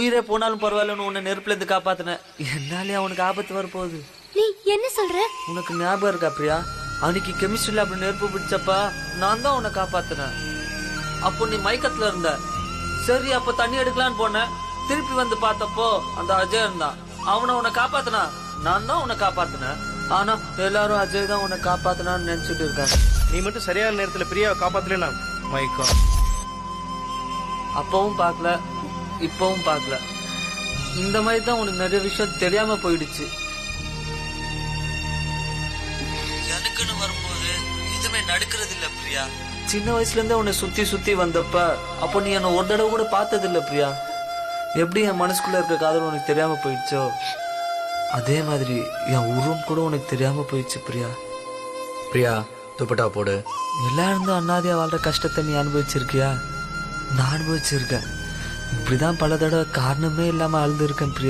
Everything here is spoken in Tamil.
உயிரே போனாலும் பரவாயில்லன்னு உன்னை நெருப்புல இருந்து காப்பாத்தின. என்னாலே அவனுக்கு ஆபத்து வரப்போகுது. நீ என்ன சொல்ற? உனக்கு ஞாபகம் இருக்கா பிரியா? அன்னைக்கு கெமிஸ்ட்ரி லேப்ல நெருப்பு பிடிச்சப்ப நான் தான் உன்னை காப்பாத்தினேன். அப்போ நீ மயக்கத்துல இருந்த. சரி, அப்ப தண்ணி எடுக்கலான்னு போனேன். திருப்பி வந்து பார்த்தப்போ அந்த அஜய் இருந்தான். அவனை உன்னை காப்பாத்தினா. நான் தான் உன்னை காப்பாத்தினேன். ஆனா எல்லாரும் அஜய் தான் உன்னை காப்பாத்தினான்னு நினைச்சிட்டு இருக்காங்க. நீ மட்டும் சரியான நேரத்துல பிரியாவை காப்பாத்தல. மயக்கம் அப்பவும் பார்க்கல, இப்பவும் பார்க்கல. இந்த மாதிரி தான் உனக்கு நிறைய விஷயம் தெரியாம போயிடுச்சு. எனக்குன்னு வரும்போது எதுவுமே நடக்கிறது இல்ல பிரியா. சின்ன வயசுல இருந்தே உன்னை சுத்தி சுத்தி வந்தப்ப அப்போ நீ என்ன ஒரு தடவை கூட பார்த்தது இல்ல பிரியா. எப்படி என் மனசுக்குள்ள இருக்க காதல் உனக்கு தெரியாம போயிடுச்சோ அதே மாதிரி என் உருவம் கூட உனக்கு தெரியாம போயிடுச்சு பிரியா. பிரியா, துப்பட்டா போடு. எல்லாரும் தான் அண்ணாதியா வாழ்ற கஷ்டத்தை நீ அனுபவிச்சிருக்கியா? நான் அனுபவிச்சிருக்கேன். இப்படிதான் பல தடவை காரணமே இல்லாம அழுது இருக்கேன் பிரியா.